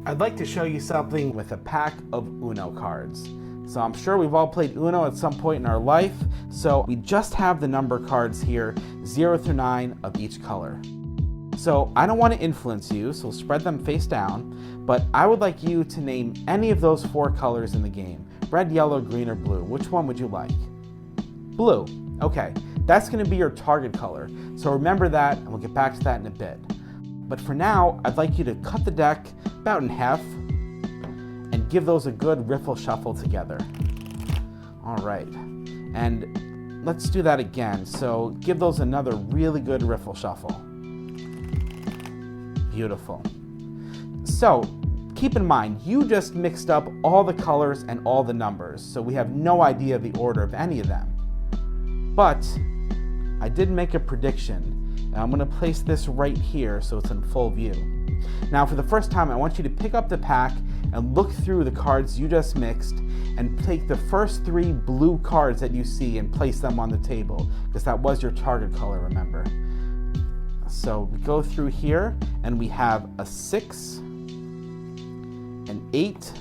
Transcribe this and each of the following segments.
I'd like to show you something with a pack of Uno cards. So I'm sure we've all played Uno at some point in our life, so we just have the number cards here, 0 through 9 of each color. So I don't want to influence you, so spread them face down, but I would like you to name any of those 4 colors in the game. Red, yellow, green, or blue. Which one would you like? Blue. Okay, that's going to be your target color, so remember that, and we'll get back to that in a bit. But for now, I'd like you to cut the deck about in half and give those a good riffle shuffle together. All right, and let's do that again. So give those another really good riffle shuffle. Beautiful. So keep in mind, you just mixed up all the colors and all the numbers, so we have no idea the order of any of them. But I did make a prediction. I'm going to place this right here so it's in full view. Now for the first time, I want you to pick up the pack and look through the cards you just mixed and take the first 3 blue cards that you see and place them on the table, because that was your target color, remember. So we go through here and we have a 6, an 8,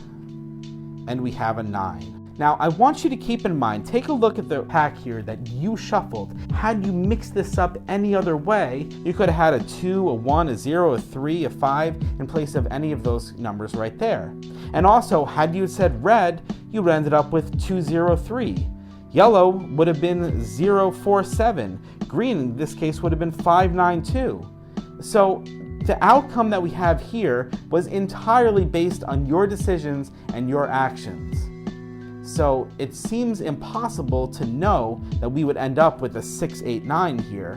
and we have a 9. Now, I want you to keep in mind, take a look at the pack here that you shuffled. Had you mixed this up any other way, you could have had a 2, a 1, a 0, a 3, a 5 in place of any of those numbers right there. And also, had you said red, you would have ended up with 203. Yellow would have been 047. Green, in this case, would have been 592. So the outcome that we have here was entirely based on your decisions and your actions. So it seems impossible to know that we would end up with a 6, 8, 9 here.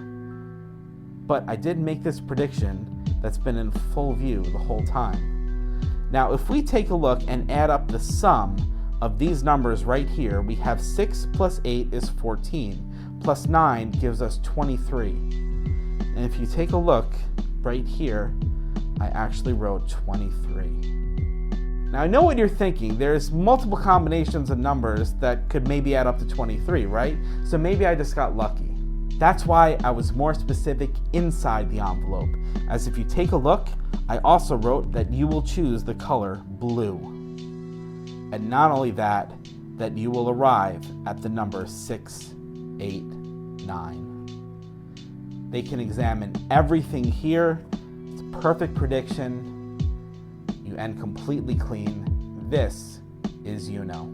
But I did make this prediction that's been in full view the whole time. Now, if we take a look and add up the sum of these numbers right here, we have 6 plus 8 is 14, plus 9 gives us 23. And if you take a look right here, I actually wrote 23. Now I know what you're thinking, there's multiple combinations of numbers that could maybe add up to 23, right? So maybe I just got lucky. That's why I was more specific inside the envelope, as if you take a look, I also wrote that you will choose the color blue. And not only that you will arrive at the number 6, 8, 9. They can examine everything here, it's a perfect prediction. You end completely clean. This is Uno.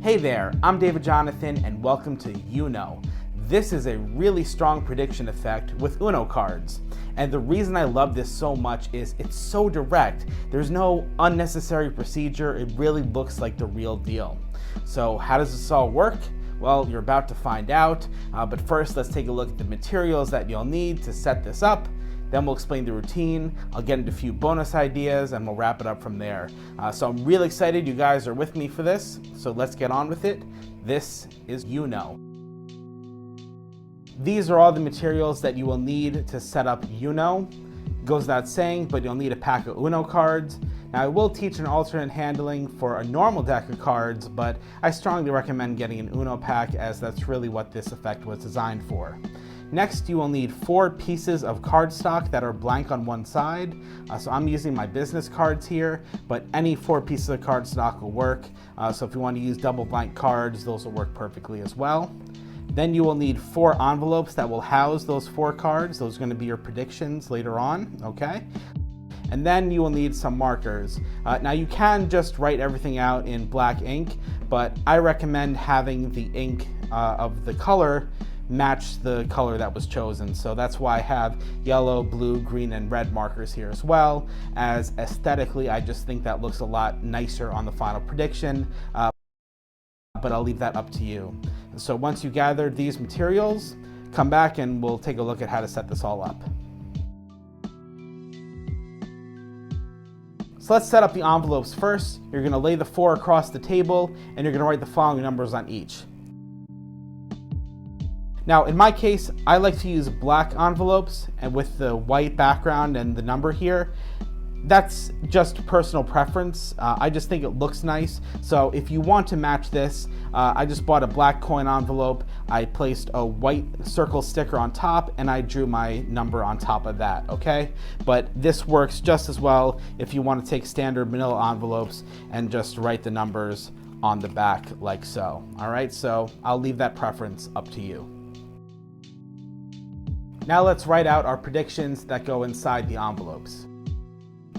Hey there, I'm David Jonathan and welcome to Uno. This is a really strong prediction effect with Uno cards. And the reason I love this so much is it's so direct. There's no unnecessary procedure. It really looks like the real deal. So how does this all work? Well, you're about to find out. But first, let's take a look at the materials that you'll need to set this up. Then we'll explain the routine, I'll get into a few bonus ideas, and we'll wrap it up from there. So I'm really excited you guys are with me for this, so let's get on with it. This is Uno. These are all the materials that you will need to set up Uno. Goes without saying, but you'll need a pack of Uno cards. Now I will teach an alternate handling for a normal deck of cards, but I strongly recommend getting an Uno pack as that's really what this effect was designed for. Next, you will need 4 pieces of cardstock that are blank on one side. So I'm using my business cards here, but any 4 pieces of cardstock will work. So if you want to use double blank cards, those will work perfectly as well. Then you will need 4 envelopes that will house those 4 cards. Those are going to be your predictions later on, okay? And then you will need some markers. Now you can just write everything out in black ink, but I recommend having the ink of the color match the color that was chosen. So that's why I have yellow, blue, green, and red markers here as well, as aesthetically I just think that looks a lot nicer on the final prediction, but I'll leave that up to you. So once you gather these materials, come back and we'll take a look at how to set this all up. So let's set up the envelopes first. You're going to lay the 4 across the table and you're going to write the following numbers on each. Now, in my case, I like to use black envelopes and with the white background and the number here. That's just personal preference. I just think it looks nice. So if you want to match this, I just bought a black coin envelope. I placed a white circle sticker on top and I drew my number on top of that, okay? But this works just as well if you want to take standard manila envelopes and just write the numbers on the back like so. All right, so I'll leave that preference up to you. Now let's write out our predictions that go inside the envelopes.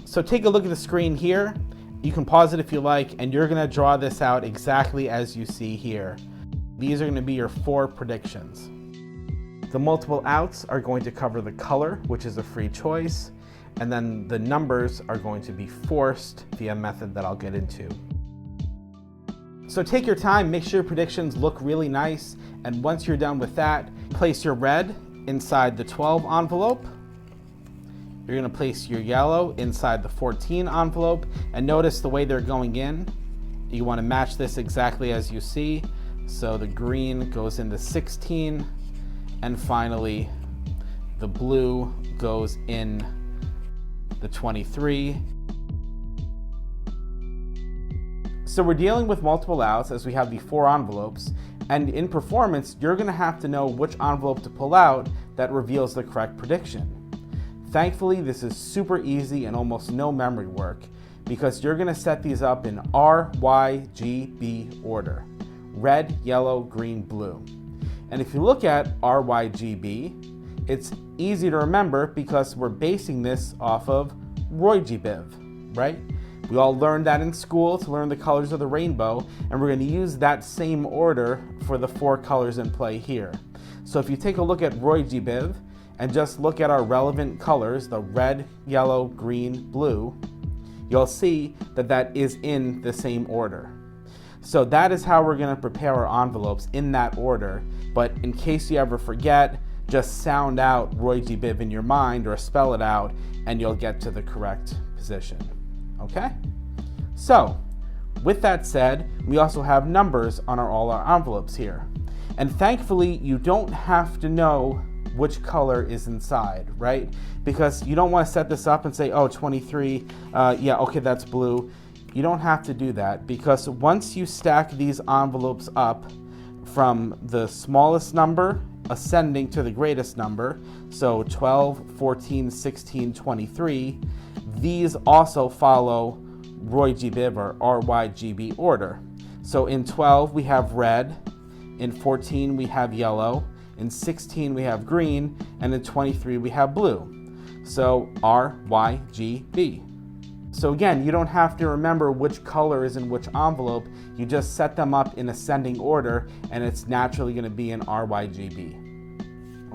So take a look at the screen here. You can pause it if you like, and you're gonna draw this out exactly as you see here. These are gonna be your 4 predictions. The multiple outs are going to cover the color, which is a free choice, and then the numbers are going to be forced via a method that I'll get into. So take your time, make sure your predictions look really nice, and once you're done with that, place your red inside the 12 envelope. You're going to place your yellow inside the 14 envelope, and notice the way they're going in. You want to match this exactly as you see. So the green goes in the 16, and finally the blue goes in the 23. So we're dealing with multiple outs as we have the 4 envelopes, and in performance you're going to have to know which envelope to pull out that reveals the correct prediction. Thankfully, this is super easy and almost no memory work because you're going to set these up in R, Y, G, B order. Red, yellow, green, blue. And if you look at R, Y, G, B, it's easy to remember because we're basing this off of Roy G. Biv, right? We all learned that in school to learn the colors of the rainbow, and we're going to use that same order for the 4 colors in play here. So if you take a look at Roy G. Biv, and just look at our relevant colors, the red, yellow, green, blue, you'll see that that is in the same order. So that is how we're going to prepare our envelopes in that order. But in case you ever forget, just sound out Roy G. Biv in your mind or spell it out and you'll get to the correct position. Okay? So with that said, we also have numbers on all our envelopes here. And thankfully, you don't have to know which color is inside, right? Because you don't want to set this up and say, oh, 23, yeah, okay, that's blue. You don't have to do that because once you stack these envelopes up from the smallest number ascending to the greatest number, so 12, 14, 16, 23, these also follow Roy G. Biv or RYGB order. So in 12 we have red, in 14 we have yellow, in 16 we have green, and in 23 we have blue. So R, Y, G, B. So again, you don't have to remember which color is in which envelope, you just set them up in ascending order and it's naturally going to be in R, Y, G, B.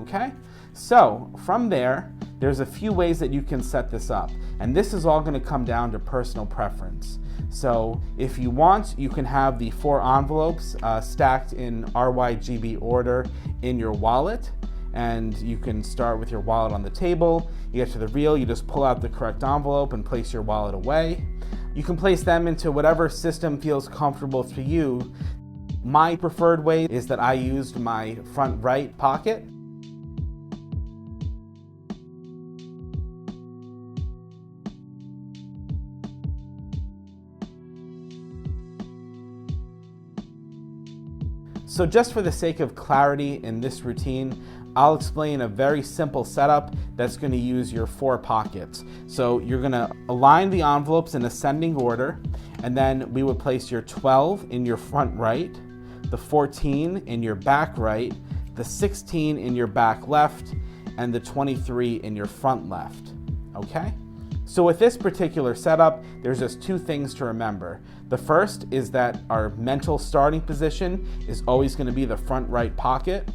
Okay? So from there, there's a few ways that you can set this up, and this is all going to come down to personal preference. So if you want, you can have the 4 envelopes stacked in RYGB order in your wallet, and you can start with your wallet on the table. You get to the reel, you just pull out the correct envelope and place your wallet away. You can place them into whatever system feels comfortable to you. My preferred way is that I used my front right pocket. So just for the sake of clarity in this routine, I'll explain a very simple setup that's going to use your 4 pockets. So you're going to align the envelopes in ascending order, and then we would place your 12 in your front right, the 14 in your back right, the 16 in your back left, and the 23 in your front left. Okay? So with this particular setup, there's just 2 things to remember. The first is that our mental starting position is always going to be the front right pocket,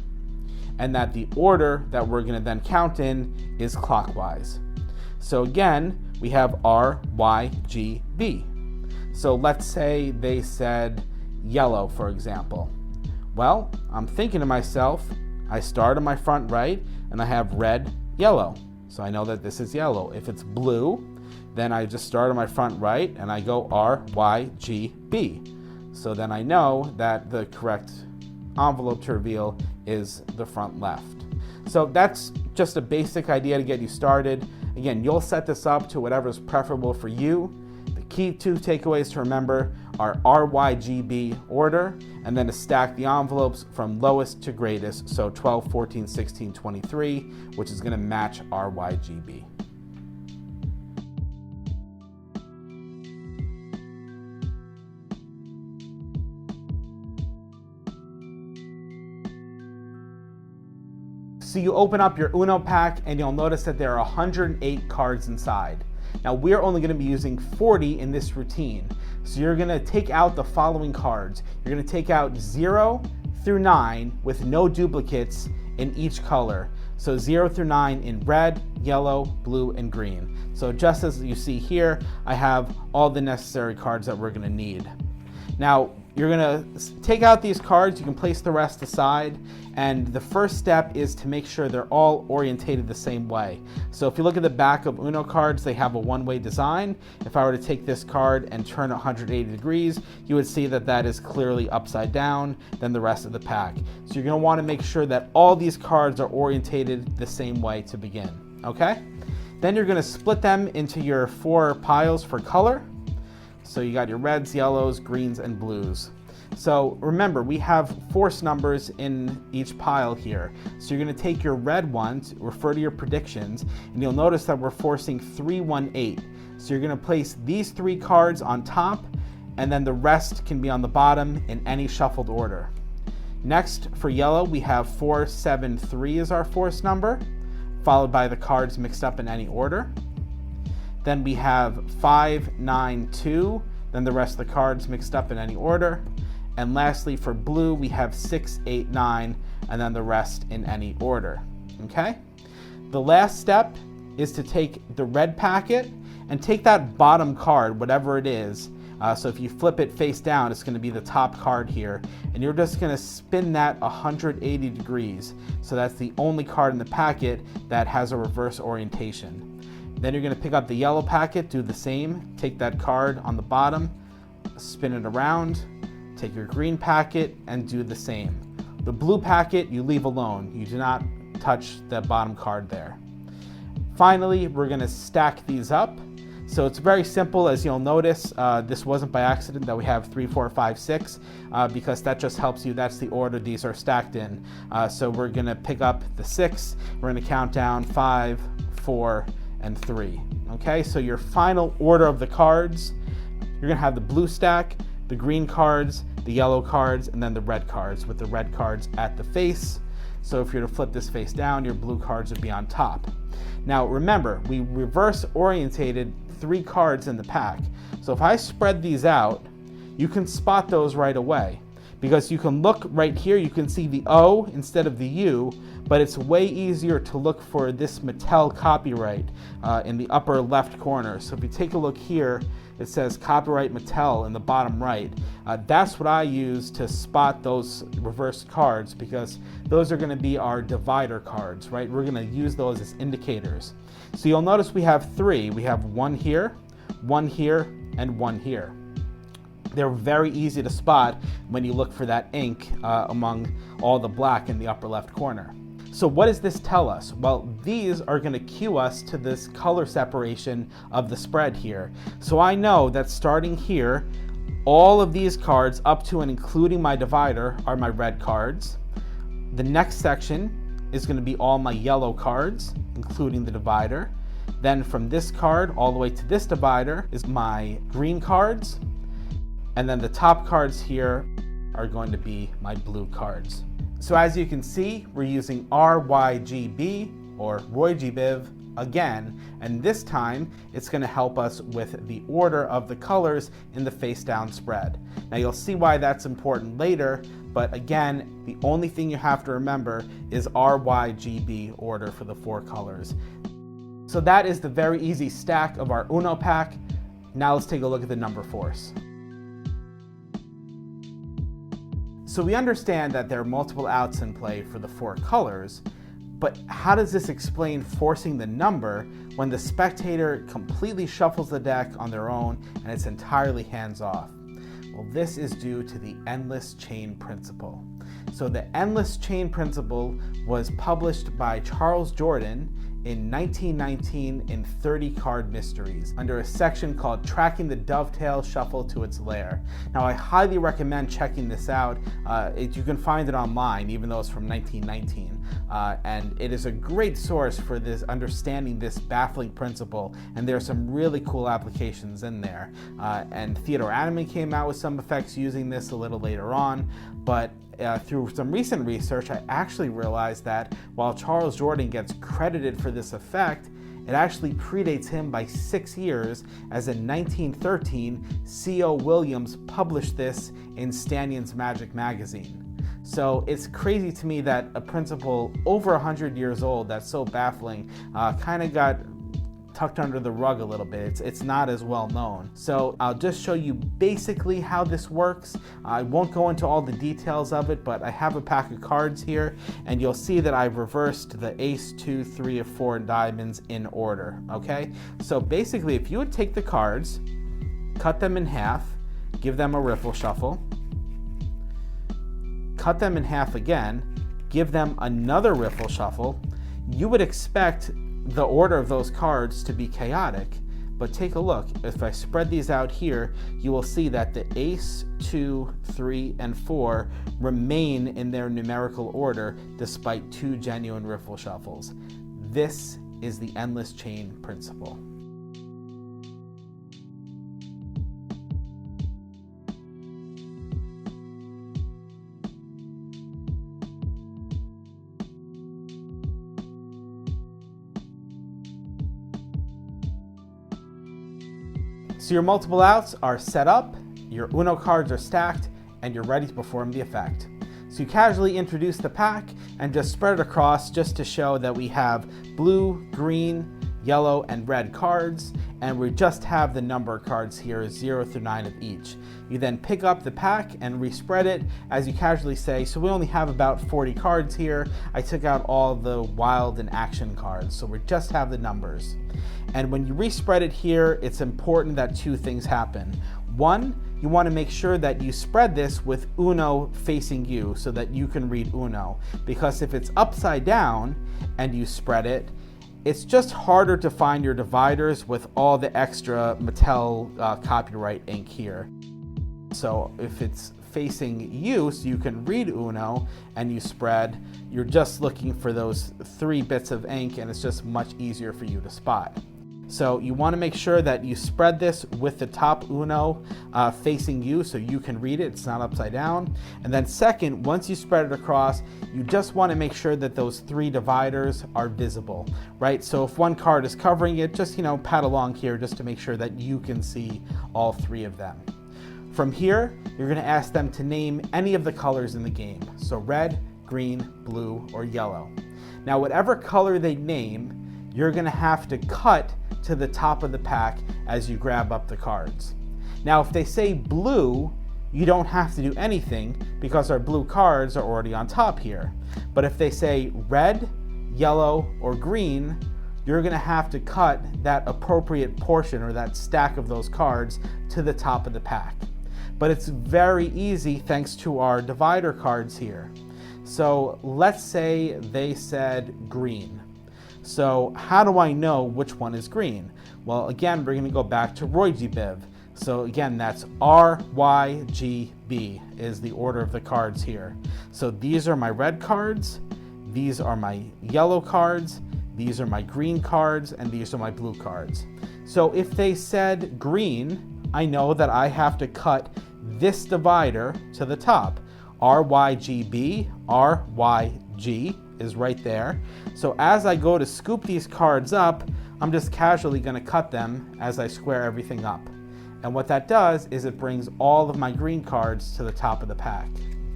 and that the order that we're going to then count in is clockwise. So again, we have R, Y, G, B. So let's say they said yellow, for example. Well, I'm thinking to myself, I start on my front right, and I have red, yellow. So I know that this is yellow. If it's blue, then I just start on my front right and I go R, Y, G, B. So then I know that the correct envelope to reveal is the front left. So that's just a basic idea to get you started. Again, you'll set this up to whatever's preferable for you. The key two takeaways to remember are RYGB order, and then to stack the envelopes from lowest to greatest, so 12, 14, 16, 23, which is going to match RYGB. So you open up your Uno pack and you'll notice that there are 108 cards inside. Now we're only going to be using 40 in this routine. So you're going to take out the following cards. You're going to take out 0 through 9 with no duplicates in each color. So 0 through 9 in red, yellow, blue, and green. So just as you see here, I have all the necessary cards that we're going to need. Now, you're going to take out these cards, you can place the rest aside, and the first step is to make sure they're all orientated the same way. So if you look at the back of Uno cards, they have a one-way design. If I were to take this card and turn it 180 degrees, you would see that that is clearly upside down than the rest of the pack. So you're going to want to make sure that all these cards are orientated the same way to begin, okay? Then you're going to split them into your 4 piles for color. So you got your reds, yellows, greens, and blues. So remember, we have force numbers in each pile here. So you're going to take your red ones, refer to your predictions, and you'll notice that we're forcing 318. So you're going to place these 3 cards on top, and then the rest can be on the bottom in any shuffled order. Next, for yellow, we have 473 as our force number, followed by the cards mixed up in any order. Then we have 592, then the rest of the cards mixed up in any order. And lastly, for blue, we have 689, and then the rest in any order, okay? The last step is to take the red packet and take that bottom card, whatever it is. So if you flip it face down, it's going to be the top card here. And you're just going to spin that 180 degrees. So that's the only card in the packet that has a reverse orientation. Then you're going to pick up the yellow packet, do the same. Take that card on the bottom, spin it around. Take your green packet and do the same. The blue packet you leave alone. You do not touch the bottom card there. Finally, we're going to stack these up. So it's very simple, as you'll notice. This wasn't by accident that we have 3, 4, 5, 6, because that just helps you. That's the order these are stacked in. So we're going to pick up the 6. We're going to count down 5, 4, and 3. Okay, so your final order of the cards, you're going to have the blue stack, the green cards, the yellow cards, and then the red cards, with the red cards at the face. So if you're to flip this face down, your blue cards would be on top. Now remember, we reverse orientated 3 cards in the pack. So if I spread these out, you can spot those right away, because you can look right here, you can see the O instead of the U, but it's way easier to look for this Mattel copyright in the upper left corner. So if you take a look here, it says copyright Mattel in the bottom right. That's what I use to spot those reversed cards, because those are going to be our divider cards, right? We're going to use those as indicators. So you'll notice we have 3. We have 1 here, 1 here, and 1 here. They're very easy to spot when you look for that ink among all the black in the upper left corner. So what does this tell us? Well, these are going to cue us to this color separation of the spread here. So I know that starting here, all of these cards up to and including my divider are my red cards. The next section is going to be all my yellow cards, including the divider. Then from this card all the way to this divider is my green cards. And then the top cards here are going to be my blue cards. So as you can see, we're using RYGB, or RYGBIV, again, and this time it's going to help us with the order of the colors in the face down spread. Now you'll see why that's important later, but again, the only thing you have to remember is RYGB order for the 4 colors. So that is the very easy stack of our Uno pack. Now let's take a look at the number force. So we understand that there are multiple outs in play for the 4 colors, but how does this explain forcing the number when the spectator completely shuffles the deck on their own and it's entirely hands-off? Well, this is due to the endless chain principle. So the endless chain principle was published by Charles Jordan in 1919 in 30 Card Mysteries under a section called Tracking the Dovetail Shuffle to Its Lair. Now, I highly recommend checking this out. You can find it online, even though it's from 1919. And it is a great source for this understanding this baffling principle, and there are some really cool applications in there. And Theodore Adamant came out with some effects using this a little later on, but through some recent research, I actually realized that while Charles Jourdan gets credited for this effect, it actually predates him by 6 years, as in 1913, C.O. Williams published this in Stanion's Magic magazine. So it's crazy to me that a principle over 100 years old that's so baffling kind of got tucked under the rug a little bit. It's not as well known. So I'll just show you basically how this works. I won't go into all the details of it, but I have a pack of cards here, and you'll see that I've reversed the ace, 2, 3, or 4 diamonds in order, okay? So basically, if you would take the cards, cut them in half, give them a riffle shuffle, cut them in half again, give them another riffle shuffle, you would expect the order of those cards to be chaotic, but take a look. If I spread these out here, you will see that the ace, 2, 3, and 4 remain in their numerical order despite 2 genuine riffle shuffles. This is the endless chain principle. So your multiple outs are set up, your Uno cards are stacked, and you're ready to perform the effect. So you casually introduce the pack and just spread it across just to show that we have blue, green, yellow, and red cards, and we just have the number cards here, 0 through 9 of each. You then pick up the pack and respread it as you casually say, so we only have about 40 cards here. I took out all the wild and action cards, so we just have the numbers. And when you respread it here, it's important that 2 things happen. One, you want to make sure that you spread this with Uno facing you so that you can read Uno. Because if it's upside down and you spread it, it's just harder to find your dividers with all the extra Mattel copyright ink here. So if it's facing you so you can read Uno and you spread, you're just looking for those 3 bits of ink, and it's just much easier for you to spot. So you want to make sure that you spread this with the top Uno facing you so you can read it, it's not upside down. And then second, once you spread it across, you just want to make sure that those 3 dividers are visible, right? So if one card is covering it, just, pat along here just to make sure that you can see all 3 of them. From here, you're going to ask them to name any of the colors in the game. So red, green, blue, or yellow. Now, whatever color they name, you're going to have to cut to the top of the pack as you grab up the cards. Now, if they say blue, you don't have to do anything because our blue cards are already on top here. But if they say red, yellow, or green, you're going to have to cut that appropriate portion or that stack of those cards to the top of the pack. But it's very easy thanks to our divider cards here. So let's say they said green. So how do I know which one is green? Well, again, we're going to go back to Roy G. Biv. So again, that's RYGB is the order of the cards here. So these are my red cards, these are my yellow cards, these are my green cards, and these are my blue cards. So if they said green, I know that I have to cut this divider to the top. RYGB, RYG is right there. So as I go to scoop these cards up, I'm just casually going to cut them as I square everything up. And what that does is it brings all of my green cards to the top of the pack.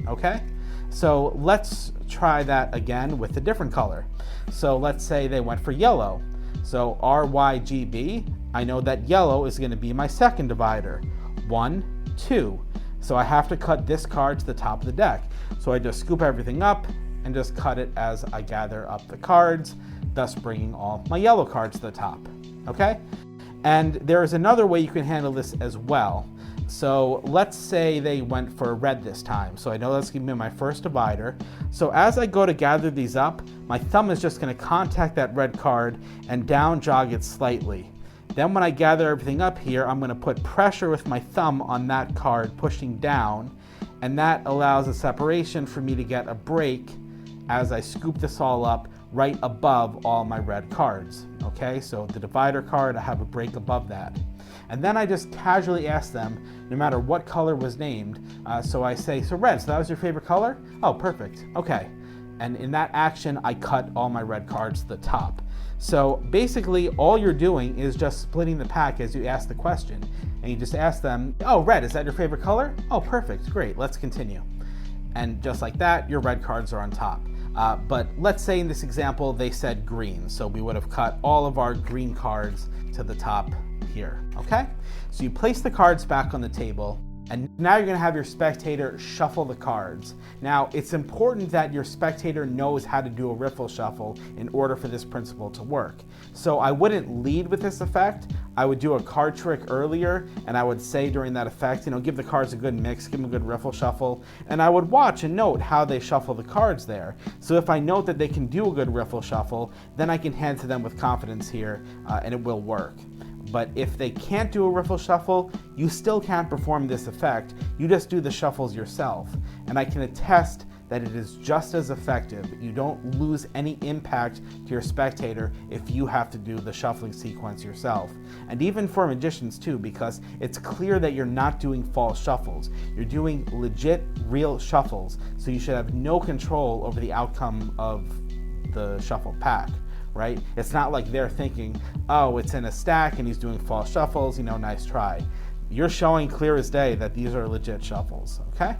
Okay? So let's try that again with a different color. So let's say they went for yellow. So RYGB, I know that yellow is going to be my second divider. 1, 2. So I have to cut this card to the top of the deck. So I just scoop everything up and just cut it as I gather up the cards, thus bringing all my yellow cards to the top, okay? And there is another way you can handle this as well. So let's say they went for red this time. So I know that's gonna be my first divider. So as I go to gather these up, my thumb is just gonna contact that red card and down jog it slightly. Then when I gather everything up here, I'm gonna put pressure with my thumb on that card, pushing down, and that allows a separation for me to get a break as I scoop this all up right above all my red cards. Okay, so the divider card, I have a break above that. And then I just casually ask them, no matter what color was named. So I say, so red, so that was your favorite color? Oh, perfect, okay. And in that action, I cut all my red cards to the top. So basically, all you're doing is just splitting the pack as you ask the question. And you just ask them, oh, red, is that your favorite color? Oh, perfect, great, let's continue. And just like that, your red cards are on top. But let's say in this example, they said green. So we would have cut all of our green cards to the top here, okay? So you place the cards back on the table, and now you're gonna have your spectator shuffle the cards. Now, it's important that your spectator knows how to do a riffle shuffle in order for this principle to work. So I wouldn't lead with this effect. I would do a card trick earlier, and I would say during that effect, give the cards a good mix, give them a good riffle shuffle, and I would watch and note how they shuffle the cards there. So if I note that they can do a good riffle shuffle, then I can hand to them with confidence here, and it will work. But if they can't do a riffle shuffle, you still can't perform this effect. You just do the shuffles yourself. And I can attest that it is just as effective. You don't lose any impact to your spectator if you have to do the shuffling sequence yourself. And even for magicians too, because it's clear that you're not doing false shuffles. You're doing legit, real shuffles. So you should have no control over the outcome of the shuffled pack. Right? It's not like they're thinking, oh, it's in a stack and he's doing false shuffles, nice try. You're showing clear as day that these are legit shuffles, okay?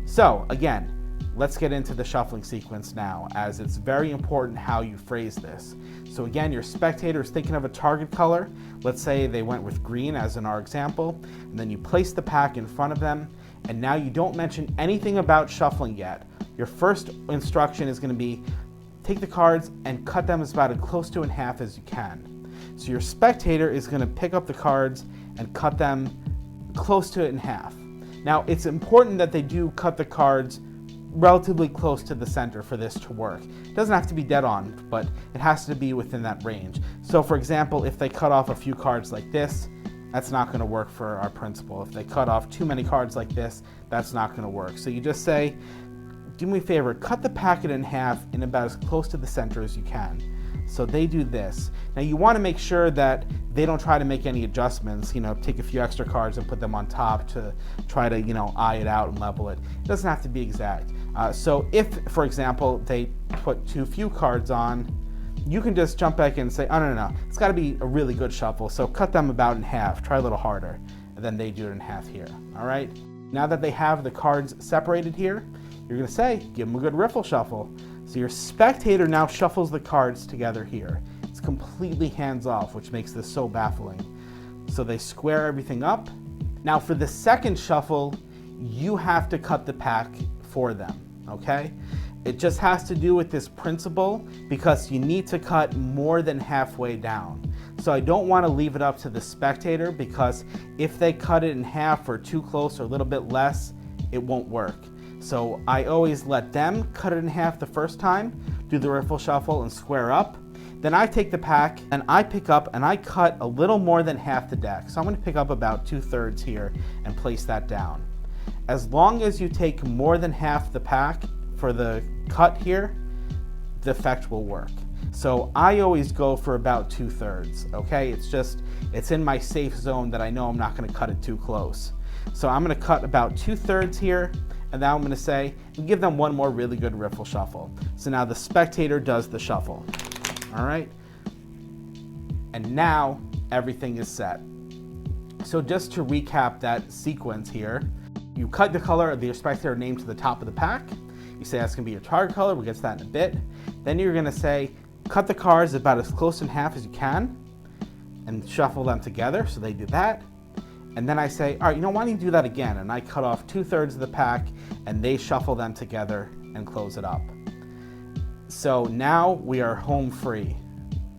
So again, let's get into the shuffling sequence now, as it's very important how you phrase this. So again, your spectator is thinking of a target color. Let's say they went with green as in our example, and then you place the pack in front of them, and now you don't mention anything about shuffling yet. Your first instruction is gonna be, take the cards and cut them about as close to in half as you can. So your spectator is going to pick up the cards and cut them close to it in half. Now, it's important that they do cut the cards relatively close to the center for this to work. It doesn't have to be dead on, but it has to be within that range. So for example, if they cut off a few cards like this, that's not going to work for our principle. If they cut off too many cards like this, that's not going to work. So you just say, do me a favor, cut the packet in half in about as close to the center as you can. So they do this. Now you want to make sure that they don't try to make any adjustments, take a few extra cards and put them on top to try to, eye it out and level it. It doesn't have to be exact. So if, for example, they put too few cards on, you can just jump back in and say, oh, no, it's got to be a really good shuffle, so cut them about in half, try a little harder, and then they do it in half here, all right? Now that they have the cards separated here, you're gonna say, give them a good riffle shuffle. So your spectator now shuffles the cards together here. It's completely hands off, which makes this so baffling. So they square everything up. Now for the second shuffle, you have to cut the pack for them, okay? It just has to do with this principle because you need to cut more than halfway down. So I don't want to leave it up to the spectator because if they cut it in half or too close or a little bit less, it won't work. So I always let them cut it in half the first time, do the riffle shuffle and square up. Then I take the pack and I pick up and I cut a little more than half the deck. So I'm going to pick up about 2/3 here and place that down. As long as you take more than half the pack for the cut here, the effect will work. So I always go for about 2/3, okay? It's in my safe zone that I know I'm not going to cut it too close. So I'm going to cut about 2/3 here. And now I'm going to say, give them one more really good riffle shuffle. So now the spectator does the shuffle. All right? And now everything is set. So just to recap that sequence here, you cut the color of your spectator name to the top of the pack. You say that's going to be your target color. We'll get to that in a bit. Then you're going to say, cut the cards about as close in half as you can and shuffle them together. So they do that. And then I say, all right, why don't you do that again? And I cut off 2/3 of the pack and they shuffle them together and close it up. So now we are home free.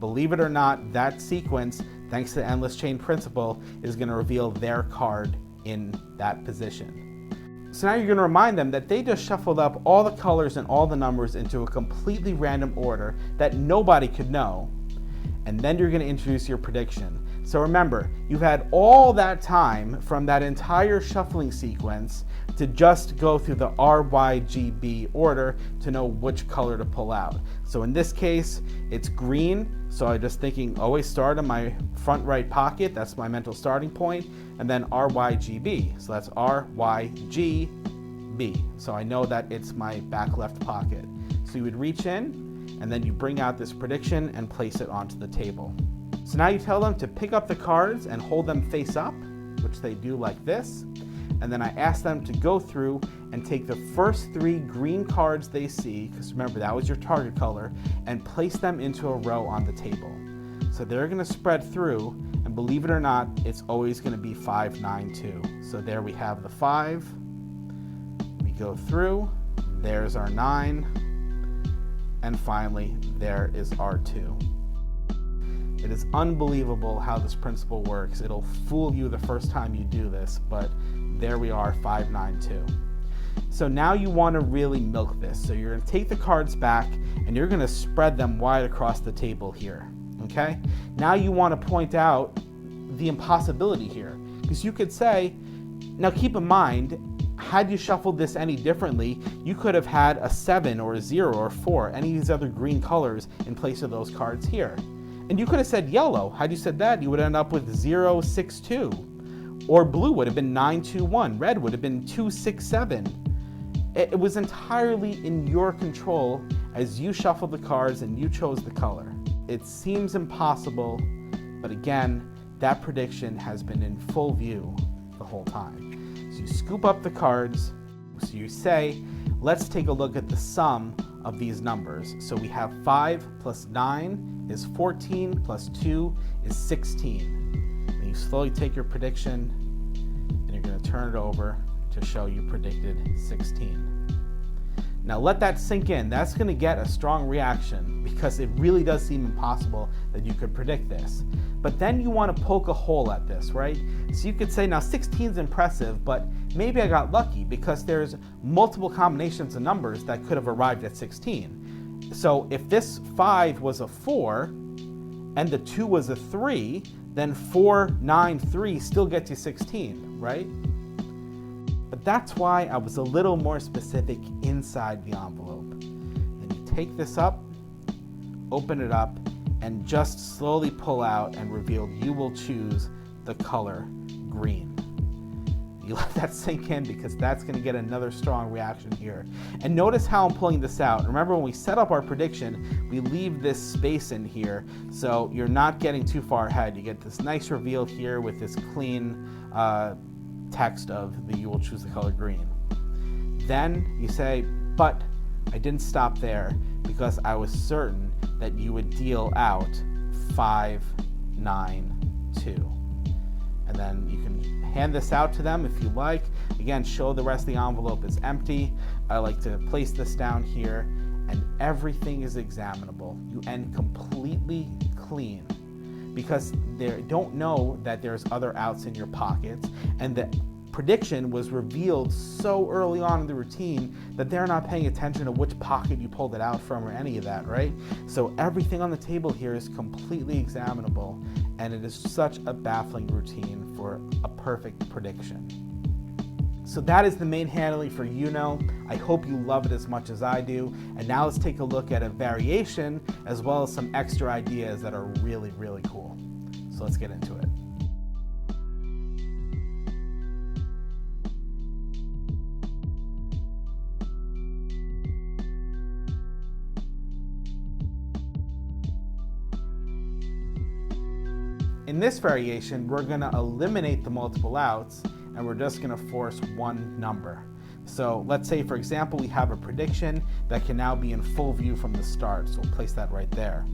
Believe it or not, that sequence, thanks to the endless chain principle, is going to reveal their card in that position. So now you're going to remind them that they just shuffled up all the colors and all the numbers into a completely random order that nobody could know. And then you're going to introduce your prediction. So remember, you've had all that time from that entire shuffling sequence to just go through the RYGB order to know which color to pull out. So in this case, it's green. So I'm just thinking always start in my front right pocket. That's my mental starting point. And then RYGB. So that's RYGB. So I know that it's my back left pocket. So you would reach in and then you bring out this prediction and place it onto the table. So now you tell them to pick up the cards and hold them face up, which they do like this. And then I ask them to go through and take the first 3 green cards they see, because remember that was your target color, and place them into a row on the table. So they're going to spread through, and believe it or not, it's always going to be 5, 9, 2. So there we have the 5. We go through, there's our 9, and finally there is our 2. It is unbelievable how this principle works. It'll fool you the first time you do this, but there we are, 5, 9, 2. So now you want to really milk this. So you're going to take the cards back and you're going to spread them wide across the table here, okay? Now you want to point out the impossibility here, because you could say, now keep in mind, had you shuffled this any differently, you could have had a 7 or a 0 or 4, any of these other green colors in place of those cards here. And you could have said yellow. Had you said that, you would end up with 0, 6, 2. Or blue would have been 9, 2, 1. Red would have been 2, 6, 7. It was entirely in your control as you shuffled the cards and you chose the color. It seems impossible, but again, that prediction has been in full view the whole time. So you scoop up the cards. So you say, let's take a look at the sum of these numbers. So we have 5 plus 9 is 14 plus 2 is 16. And you slowly take your prediction and you're going to turn it over to show you predicted 16. Now let that sink in. That's going to get a strong reaction because it really does seem impossible that you could predict this. But then you want to poke a hole at this, right? So you could say, now 16 is impressive, but maybe I got lucky because there's multiple combinations of numbers that could have arrived at 16. So if this 5 was a 4 and the 2 was a 3, then 4, 9, 3 still gets you 16, right? But that's why I was a little more specific inside the envelope. Then you take this up, open it up, and just slowly pull out and reveal you will choose the color green. You let that sink in because that's going to get another strong reaction here. And notice how I'm pulling this out. Remember when we set up our prediction, we leave this space in here so you're not getting too far ahead. You get this nice reveal here with this clean text of the you will choose the color green. Then you say, but I didn't stop there because I was certain that you would deal out 5, 9, 2. And then you can hand this out to them if you like. Again, show the rest of the envelope is empty. I like to place this down here and everything is examinable. You end completely clean because they don't know that there's other outs in your pockets, and the prediction was revealed so early on in the routine that they're not paying attention to which pocket you pulled it out from or any of that, right? So everything on the table here is completely examinable, and it is such a baffling routine for a perfect prediction. So that is the main handling for Uno. I hope you love it as much as I do. And now let's take a look at a variation as well as some extra ideas that are really, really cool. So let's get into it. In this variation, we're going to eliminate the multiple outs and we're just going to force one number. So let's say, for example, we have a prediction that can now be in full view from the start. So we'll place that right there.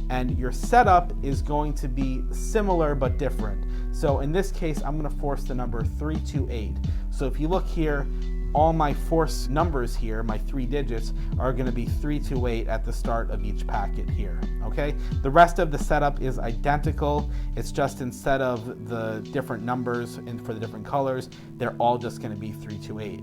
And your setup is going to be similar but different. So in this case, I'm going to force the number 328. So if you look here, all my force numbers here, my 3 digits, are going to be 328 at the start of each packet here, okay? The rest of the setup is identical. It's just instead of the different numbers and for the different colors, they're all just going to be 328.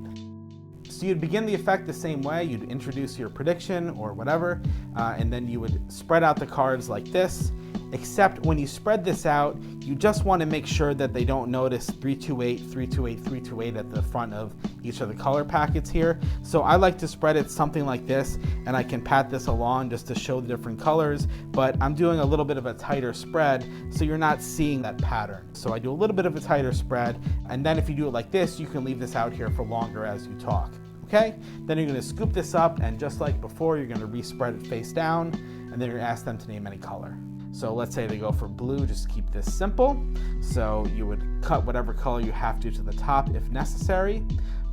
So you'd begin the effect the same way. You'd introduce your prediction or whatever, and then you would spread out the cards like this, except when you spread this out, you just want to make sure that they don't notice 328, 328, 328 at the front of each of the color packets here. So I like to spread it something like this, and I can pat this along just to show the different colors, but I'm doing a little bit of a tighter spread so you're not seeing that pattern. So I do a little bit of a tighter spread, and then if you do it like this, you can leave this out here for longer as you talk. Okay, then you're going to scoop this up, and just like before, you're going to respread it face down, and then you're going to ask them to name any color. So let's say they go for blue, just keep this simple. So you would cut whatever color you have to the top if necessary.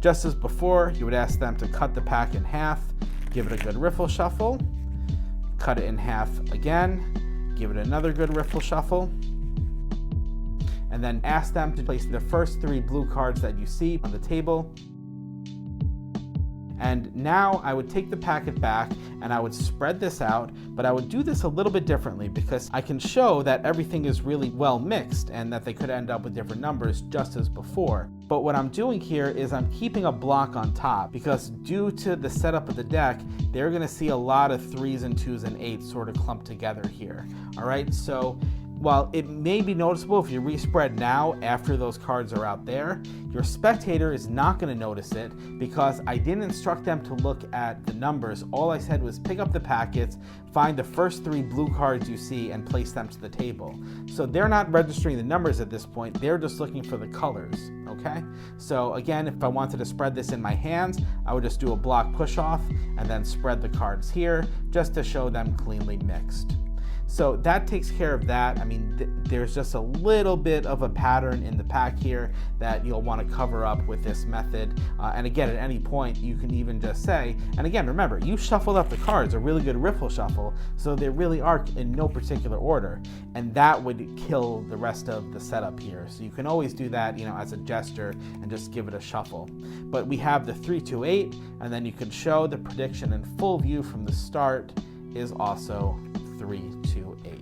Just as before, you would ask them to cut the pack in half, give it a good riffle shuffle, cut it in half again, give it another good riffle shuffle, and then ask them to place the first 3 blue cards that you see on the table. And now I would take the packet back and I would spread this out, but I would do this a little bit differently because I can show that everything is really well mixed and that they could end up with different numbers just as before. But what I'm doing here is I'm keeping a block on top because due to the setup of the deck, they're going to see a lot of 3s and 2s and 8s sort of clumped together here. All right, so while it may be noticeable if you respread now after those cards are out there, your spectator is not going to notice it because I didn't instruct them to look at the numbers. All I said was pick up the packets, find the first 3 blue cards you see, and place them to the table. So they're not registering the numbers at this point, they're just looking for the colors, okay? So again, if I wanted to spread this in my hands, I would just do a block push off and then spread the cards here just to show them cleanly mixed. So that takes care of that. I mean, there's just a little bit of a pattern in the pack here that you'll want to cover up with this method. And again, at any point, you can even just say, and again, remember, you shuffled up the cards, a really good riffle shuffle, so they really are in no particular order. And that would kill the rest of the setup here. So you can always do that, you know, as a gesture and just give it a shuffle. But we have the 328, and then you can show the prediction in full view from the start is also 328.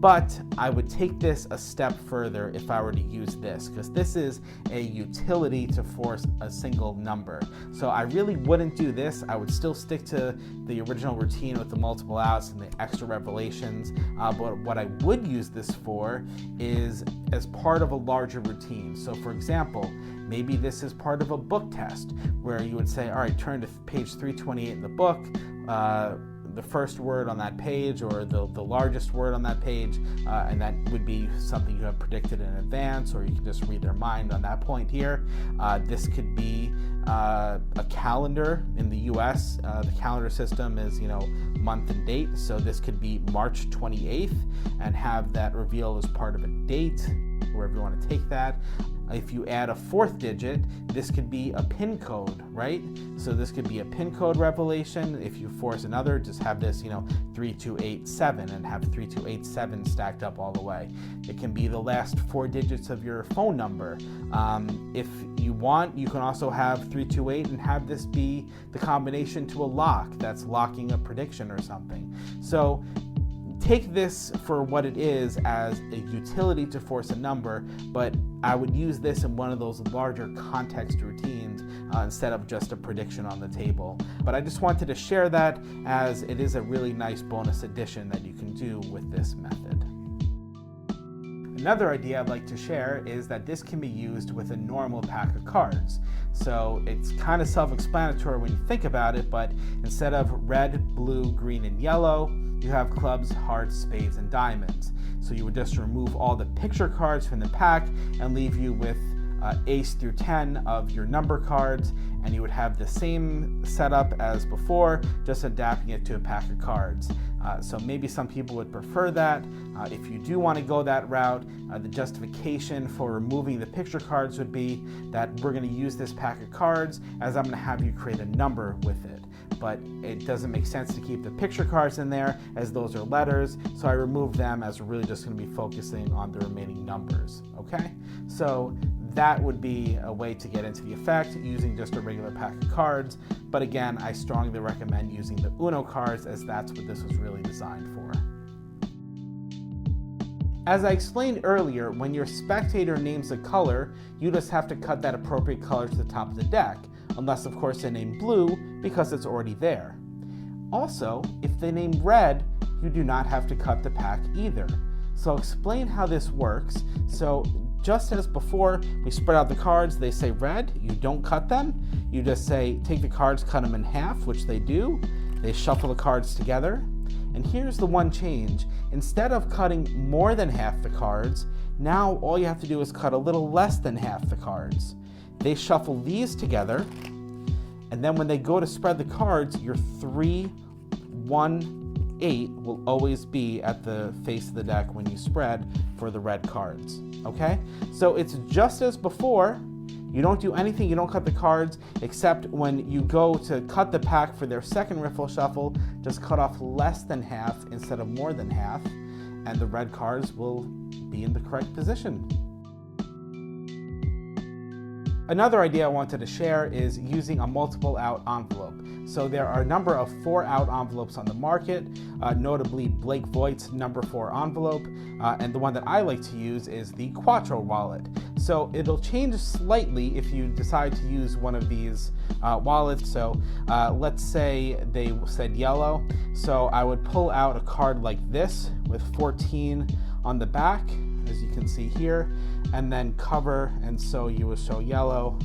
But I would take this a step further if I were to use this, because this is a utility to force a single number. So I really wouldn't do this. I would still stick to the original routine with the multiple outs and the extra revelations. But what I would use this for is as part of a larger routine. So for example, maybe this is part of a book test where you would say, all right, turn to page 328 in the book, the first word on that page or the largest word on that page, and that would be something you have predicted in advance, or you can just read their mind on that point here. This could be a calendar in the US. The calendar system is, you know, month and date, so this could be March 28th and have that reveal as part of a date, wherever you want to take that. If you add a 4th digit, this could be a PIN code, right? So this could be a PIN code revelation. If you force another, just have this, you know, 3287 and have 3287 stacked up all the way. It can be the last 4 digits of your phone number. If you want, you can also have 328 and have this be the combination to a lock that's locking a prediction or something. So take this for what it is, as a utility to force a number, but I would use this in one of those larger context routines instead of just a prediction on the table. But I just wanted to share that, as it is a really nice bonus addition that you can do with this method. Another idea I'd like to share is that this can be used with a normal pack of cards. So it's kind of self-explanatory when you think about it, but instead of red, blue, green, and yellow, you have clubs, hearts, spades, and diamonds. So you would just remove all the picture cards from the pack and leave you with ace through 10 of your number cards, and you would have the same setup as before, just adapting it to a pack of cards. So maybe some people would prefer that. If you do want to go that route, the justification for removing the picture cards would be that we're going to use this pack of cards as I'm going to have you create a number with it. But it doesn't make sense to keep the picture cards in there, as those are letters, so I removed them, as we're really just going to be focusing on the remaining numbers, okay? So that would be a way to get into the effect using just a regular pack of cards. But again, I strongly recommend using the Uno cards, as that's what this was really designed for. As I explained earlier, when your spectator names a color, you just have to cut that appropriate color to the top of the deck, unless of course they name blue, because it's already there. Also, if they name red, you do not have to cut the pack either. So I'll explain how this works. So just as before, we spread out the cards, they say red, you don't cut them. You just say, take the cards, cut them in half, which they do. They shuffle the cards together. And here's the one change. Instead of cutting more than half the cards, now all you have to do is cut a little less than half the cards. They shuffle these together, and then when they go to spread the cards, your 3, 1, 8 will always be at the face of the deck when you spread for the red cards, okay? So it's just as before. You don't do anything, you don't cut the cards, except when you go to cut the pack for their second riffle shuffle, just cut off less than half instead of more than half, and the red cards will be in the correct position. Another idea I wanted to share is using a multiple out envelope. So there are a number of 4-out envelopes on the market, notably Blake Voigt's number 4 envelope, and the one that I like to use is the Quattro wallet. So it'll change slightly if you decide to use one of these wallets. So let's say they said yellow. So I would pull out a card like this with 14 on the back, as you can see here, and then cover, and so you will show yellow,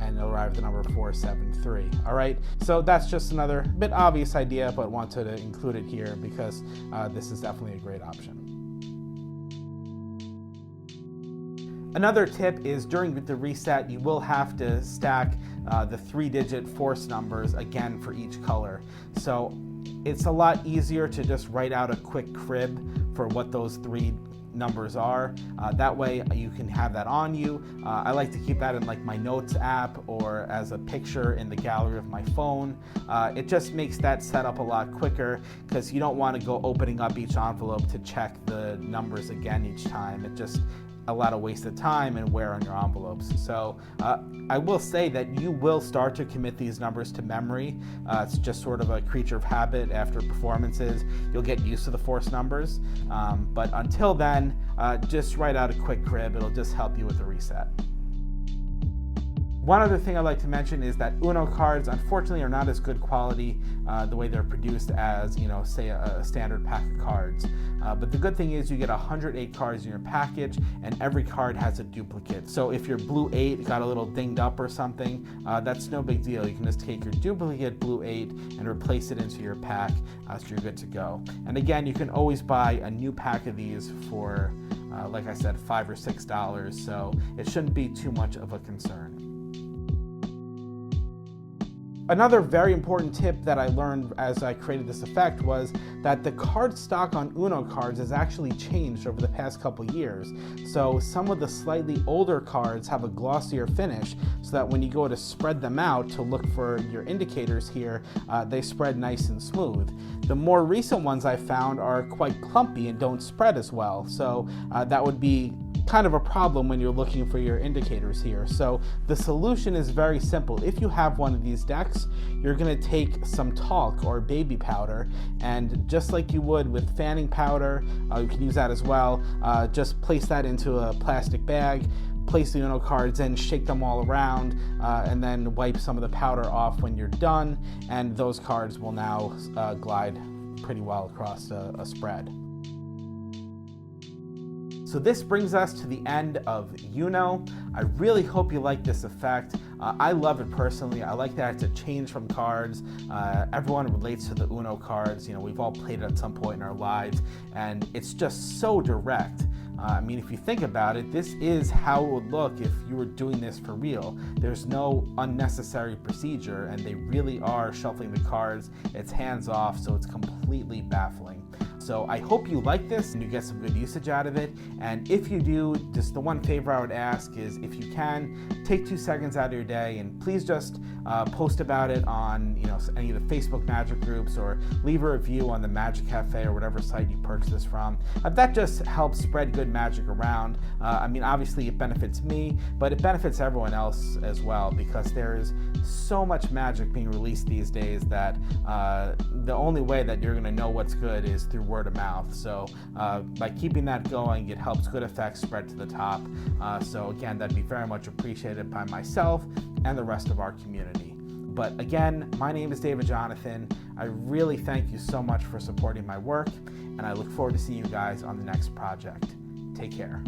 and it'll arrive at the number 473. All right, so that's just another bit obvious idea, but wanted to include it here because this is definitely a great option. Another tip is during the reset, you will have to stack the 3-digit force numbers again for each color. So it's a lot easier to just write out a quick crib for what those 3 numbers are. That way you can have that on you. I like to keep that in like my notes app or as a picture in the gallery of my phone. It just makes that setup a lot quicker because you don't want to go opening up each envelope to check the numbers again each time. It just a lot of wasted time and wear on your envelopes. So I will say that you will start to commit these numbers to memory. It's just sort of a creature of habit after performances. You'll get used to the force numbers. But until then, just write out a quick crib. It'll just help you with the reset. One other thing I'd like to mention is that Uno cards, unfortunately, are not as good quality the way they're produced as, say a standard pack of cards. But the good thing is you get 108 cards in your package, and every card has a duplicate. So if your blue 8 got a little dinged up or something, that's no big deal. You can just take your duplicate blue 8 and replace it into your pack, so you're good to go. And again, you can always buy a new pack of these for, like I said, $5 or $6, so it shouldn't be too much of a concern. Another very important tip that I learned as I created this effect was that the card stock on Uno cards has actually changed over the past couple years. So some of the slightly older cards have a glossier finish so that when you go to spread them out to look for your indicators here, they spread nice and smooth. The more recent ones I found are quite clumpy and don't spread as well. So that would be kind of a problem when you're looking for your indicators here. So the solution is very simple. If you have one of these decks, you're going to take some talc or baby powder, and just like you would with fanning powder, you can use that as well, just place that into a plastic bag, place the Uno cards in, shake them all around, and then wipe some of the powder off when you're done, and those cards will now glide pretty well across a spread. So this brings us to the end of Uno. I really hope you like this effect. I love it personally. I like that it's a change from cards. Everyone relates to the Uno cards. We've all played it at some point in our lives, and it's just so direct. I mean, if you think about it, this is how it would look if you were doing this for real. There's no unnecessary procedure, and they really are shuffling the cards. It's hands off, so it's completely baffling. So I hope you like this and you get some good usage out of it. And if you do, just the one favor I would ask is, if you can, take 2 seconds out of your day and please just post about it on any of the Facebook Magic groups, or leave a review on the Magic Cafe or whatever site you purchase this from. That just helps spread good magic around. I mean, obviously it benefits me, but it benefits everyone else as well, because there is so much magic being released these days that the only way that you're going to know what's good is through word of mouth. So by keeping that going, it helps good effects spread to the top. So again, that'd be very much appreciated by myself and the rest of our community. But again, my name is David Jonathan. I really thank you so much for supporting my work, and I look forward to seeing you guys on the next project. Take care.